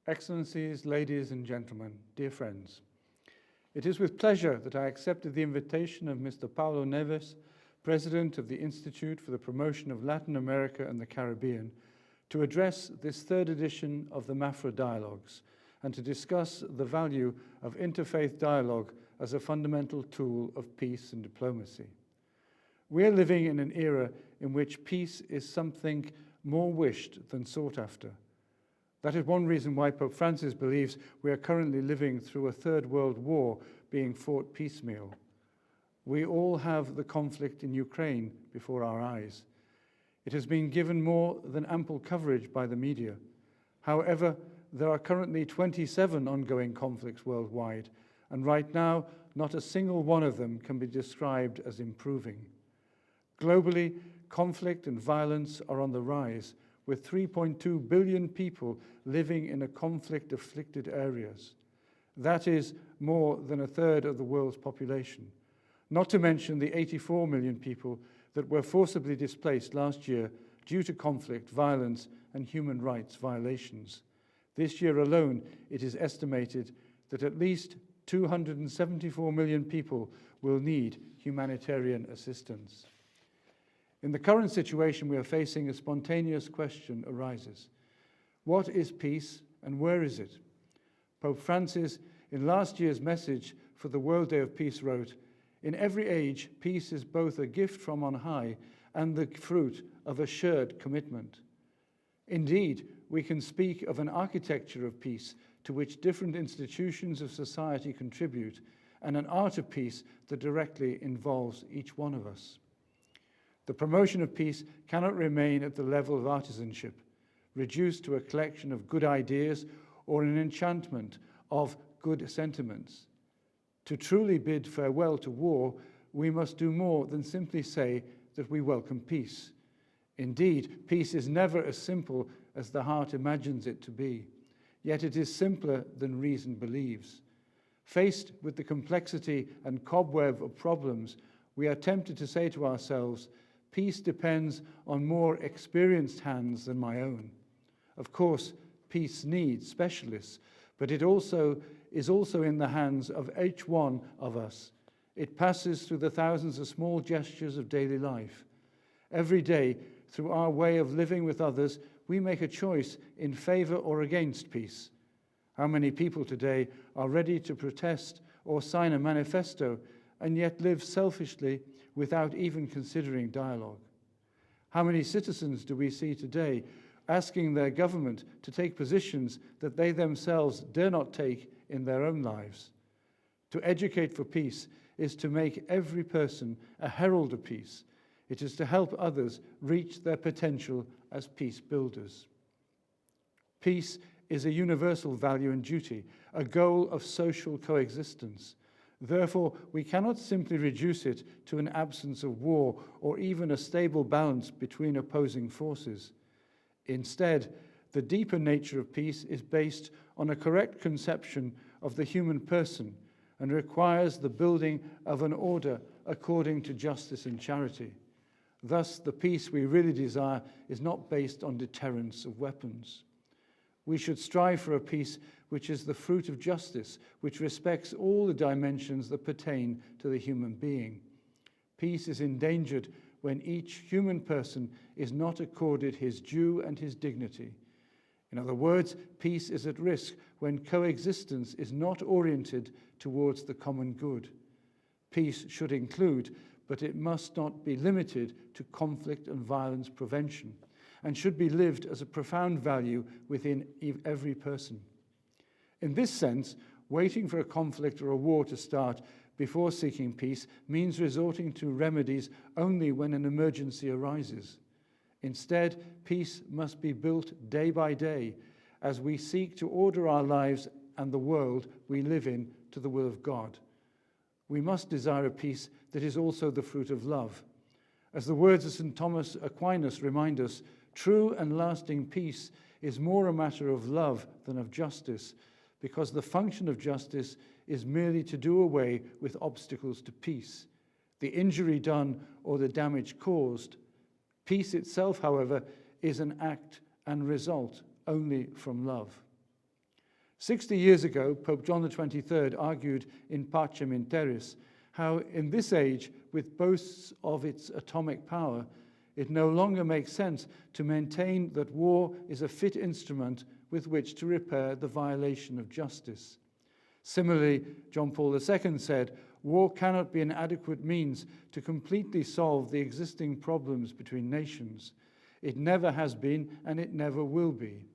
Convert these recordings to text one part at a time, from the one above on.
Excellencies, ladies and gentlemen, dear friends, it is with pleasure that I accepted the invitation of Mr. Paulo Neves, President of the Institute for the Promotion of Latin America and the Caribbean, to address this third edition of the Mafra Dialogues and to discuss the value of interfaith dialogue as a fundamental tool of peace and diplomacy. We are living in an era in which peace is something more wished than sought after. That is one reason why Pope Francis believes we are currently living through a third world war being fought piecemeal. We all have the conflict in Ukraine before our eyes. It has been given more than ample coverage by the media. However, there are currently 27 ongoing conflicts worldwide, and right now, not a single one of them can be described as improving. Globally, conflict and violence are on the rise, with 3.2 billion people living in a conflict-afflicted areas. That is more than a third of the world's population, not to mention the 84 million people that were forcibly displaced last year due to conflict, violence, and human rights violations. This year alone, it is estimated that at least 274 million people will need humanitarian assistance. In the current situation we are facing, a spontaneous question arises. What is peace and where is it? Pope Francis, in last year's message for the World Day of Peace, wrote, "In every age, peace is both a gift from on high and the fruit of a shared commitment." Indeed, we can speak of an architecture of peace to which different institutions of society contribute, and an art of peace that directly involves each one of us. The promotion of peace cannot remain at the level of artisanship, reduced to a collection of good ideas or an enchantment of good sentiments. To truly bid farewell to war, we must do more than simply say that we welcome peace. Indeed, peace is never as simple as the heart imagines it to be, yet it is simpler than reason believes. Faced with the complexity and cobweb of problems, we are tempted to say to ourselves, peace depends on more experienced hands than my own. Of course, peace needs specialists, but it is also in the hands of each one of us. It passes through the thousands of small gestures of daily life. Every day, through our way of living with others, we make a choice in favor or against peace. How many people today are ready to protest or sign a manifesto and yet live selfishly without even considering dialogue? How many citizens do we see today asking their government to take positions that they themselves dare not take in their own lives? To educate for peace is to make every person a herald of peace. It is to help others reach their potential as peace builders. Peace is a universal value and duty, a goal of social coexistence. Therefore, we cannot simply reduce it to an absence of war or even a stable balance between opposing forces. Instead, the deeper nature of peace is based on a correct conception of the human person and requires the building of an order according to justice and charity. Thus, the peace we really desire is not based on deterrence of weapons. We should strive for a peace which is the fruit of justice, which respects all the dimensions that pertain to the human being. Peace is endangered when each human person is not accorded his due and his dignity. In other words, peace is at risk when coexistence is not oriented towards the common good. Peace should include, but it must not be limited to conflict and violence prevention, and should be lived as a profound value within every person. In this sense, waiting for a conflict or a war to start before seeking peace means resorting to remedies only when an emergency arises. Instead, peace must be built day by day as we seek to order our lives and the world we live in to the will of God. We must desire a peace that is also the fruit of love. As the words of St. Thomas Aquinas remind us, true and lasting peace is more a matter of love than of justice, because the function of justice is merely to do away with obstacles to peace, the injury done or the damage caused. Peace itself, however, is an act and result only from love. 60 years ago, Pope John XXIII argued in Pacem in Terris how in this age, with boasts of its atomic power, it no longer makes sense to maintain that war is a fit instrument with which to repair the violation of justice. Similarly, John Paul II said, war cannot be an adequate means to completely solve the existing problems between nations. It never has been, and it never will be.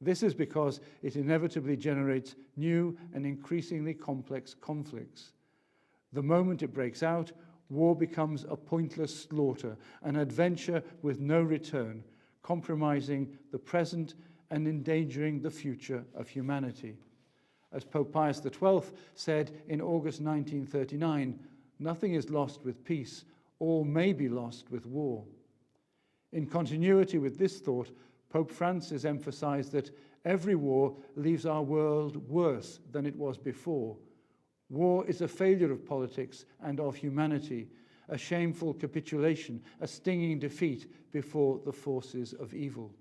This is because it inevitably generates new and increasingly complex conflicts. The moment it breaks out, war becomes a pointless slaughter, an adventure with no return, compromising the present and endangering the future of humanity. As Pope Pius XII said in August 1939, nothing is lost with peace, all may be lost with war. In continuity with this thought, Pope Francis emphasized that every war leaves our world worse than it was before. War is a failure of politics and of humanity, a shameful capitulation, a stinging defeat before the forces of evil.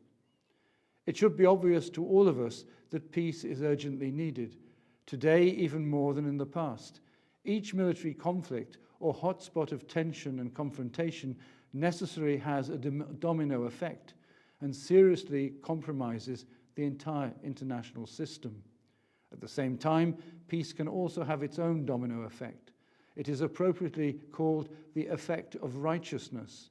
It should be obvious to all of us that peace is urgently needed, today even more than in the past. Each military conflict or hotspot of tension and confrontation necessarily has a domino effect and seriously compromises the entire international system. At the same time, peace can also have its own domino effect. It is appropriately called the effect of righteousness.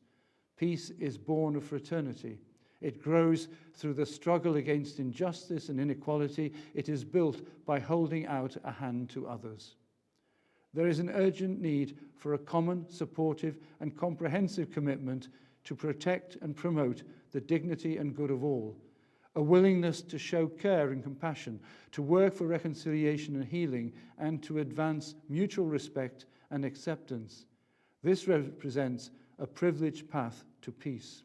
Peace is born of fraternity. It grows through the struggle against injustice and inequality. It is built by holding out a hand to others. There is an urgent need for a common, supportive, and comprehensive commitment to protect and promote the dignity and good of all, a willingness to show care and compassion, to work for reconciliation and healing, and to advance mutual respect and acceptance. This represents a privileged path to peace.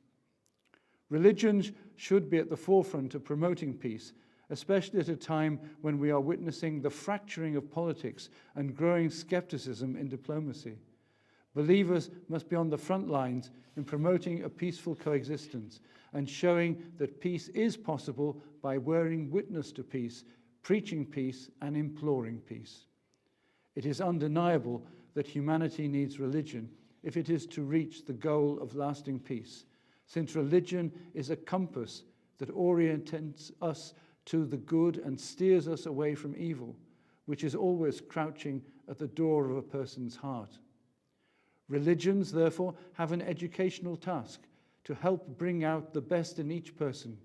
Religions should be at the forefront of promoting peace, especially at a time when we are witnessing the fracturing of politics and growing skepticism in diplomacy. Believers must be on the front lines in promoting a peaceful coexistence and showing that peace is possible by bearing witness to peace, preaching peace, and imploring peace. It is undeniable that humanity needs religion if it is to reach the goal of lasting peace, since religion is a compass that orients us to the good and steers us away from evil, which is always crouching at the door of a person's heart. Religions, therefore, have an educational task to help bring out the best in each person.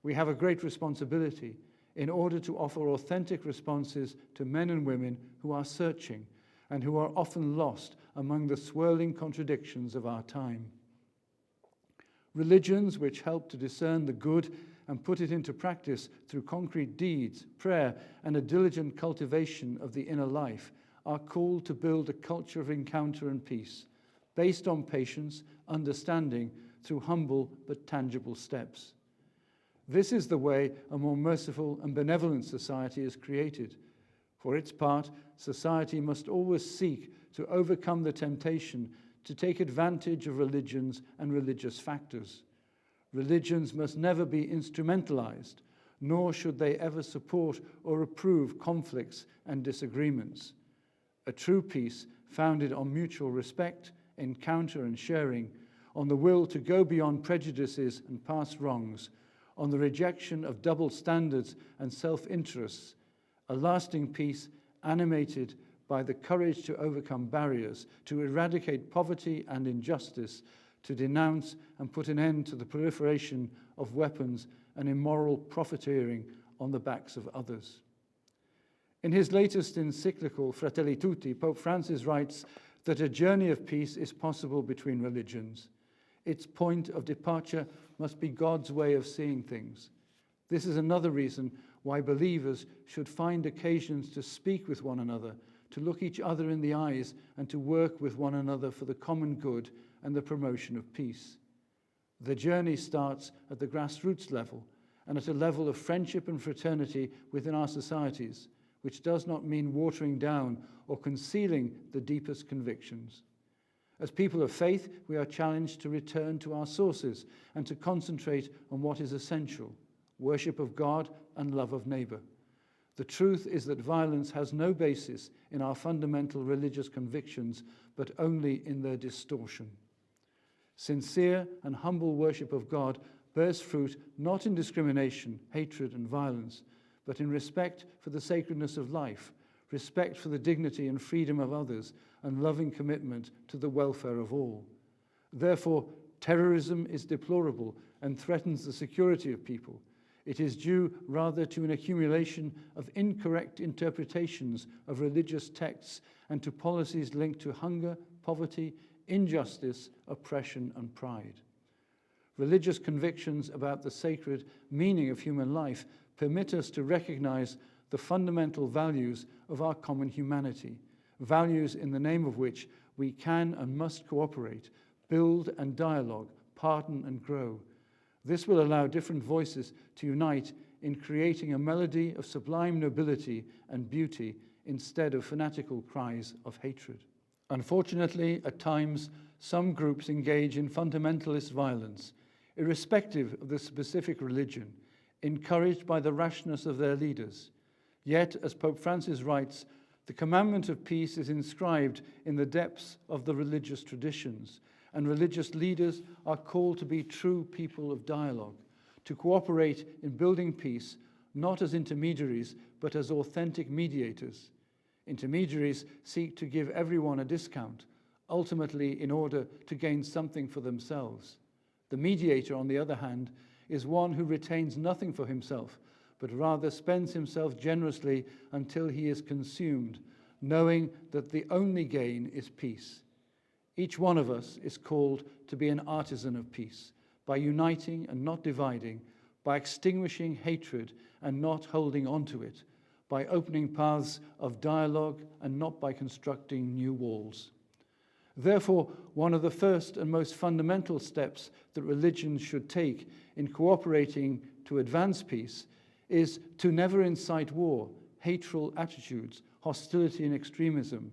We have a great responsibility in order to offer authentic responses to men and women who are searching and who are often lost among the swirling contradictions of our time. Religions which help to discern the good and put it into practice through concrete deeds, prayer, and a diligent cultivation of the inner life are called to build a culture of encounter and peace, based on patience, understanding, through humble but tangible steps. This is the way a more merciful and benevolent society is created. For its part, society must always seek to overcome the temptation to take advantage of religions and religious factors. Religions must never be instrumentalized, nor should they ever support or approve conflicts and disagreements. A true peace founded on mutual respect, encounter and sharing, on the will to go beyond prejudices and past wrongs, on the rejection of double standards and self-interests, a lasting peace animated by the courage to overcome barriers, to eradicate poverty and injustice, to denounce and put an end to the proliferation of weapons and immoral profiteering on the backs of others. In his latest encyclical, Fratelli Tutti, Pope Francis writes that a journey of peace is possible between religions. Its point of departure must be God's way of seeing things. This is another reason why believers should find occasions to speak with one another, to look each other in the eyes, and to work with one another for the common good and the promotion of peace. The journey starts at the grassroots level and at a level of friendship and fraternity within our societies, which does not mean watering down or concealing the deepest convictions. As people of faith, we are challenged to return to our sources and to concentrate on what is essential: worship of God and love of neighbor. The truth is that violence has no basis in our fundamental religious convictions, but only in their distortion. Sincere and humble worship of God bears fruit not in discrimination, hatred, and violence, but in respect for the sacredness of life, respect for the dignity and freedom of others, and loving commitment to the welfare of all. Therefore, terrorism is deplorable and threatens the security of people. It is due rather to an accumulation of incorrect interpretations of religious texts and to policies linked to hunger, poverty, injustice, oppression, and pride. Religious convictions about the sacred meaning of human life permit us to recognize the fundamental values of our common humanity, values in the name of which we can and must cooperate, build and dialogue, pardon and grow. This will allow different voices to unite in creating a melody of sublime nobility and beauty instead of fanatical cries of hatred. Unfortunately, at times, some groups engage in fundamentalist violence, irrespective of the specific religion, encouraged by the rashness of their leaders. Yet, as Pope Francis writes, the commandment of peace is inscribed in the depths of the religious traditions, and religious leaders are called to be true people of dialogue, to cooperate in building peace, not as intermediaries, but as authentic mediators. Intermediaries seek to give everyone a discount, ultimately in order to gain something for themselves. The mediator, on the other hand, is one who retains nothing for himself, but rather spends himself generously until he is consumed, knowing that the only gain is peace. Each one of us is called to be an artisan of peace, by uniting and not dividing, by extinguishing hatred and not holding on to it, by opening paths of dialogue and not by constructing new walls. Therefore, one of the first and most fundamental steps that religions should take in cooperating to advance peace is to never incite war, hateful attitudes, hostility and extremism,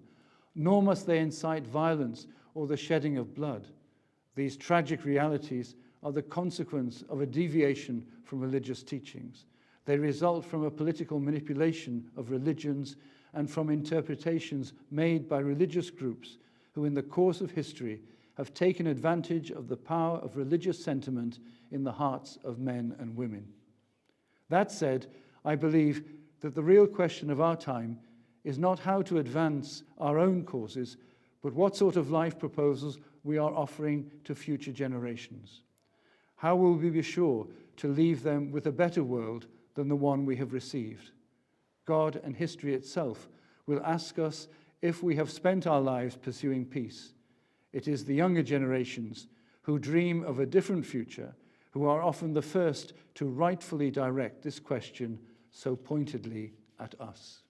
nor must they incite violence or the shedding of blood. These tragic realities are the consequence of a deviation from religious teachings. They result from a political manipulation of religions and from interpretations made by religious groups who in the course of history have taken advantage of the power of religious sentiment in the hearts of men and women. That said, I believe that the real question of our time is not how to advance our own causes, but what sort of life proposals we are offering to future generations. How will we be sure to leave them with a better world than the one we have received? God and history itself will ask us if we have spent our lives pursuing peace. It is the younger generations who dream of a different future who are often the first to rightfully direct this question so pointedly at us.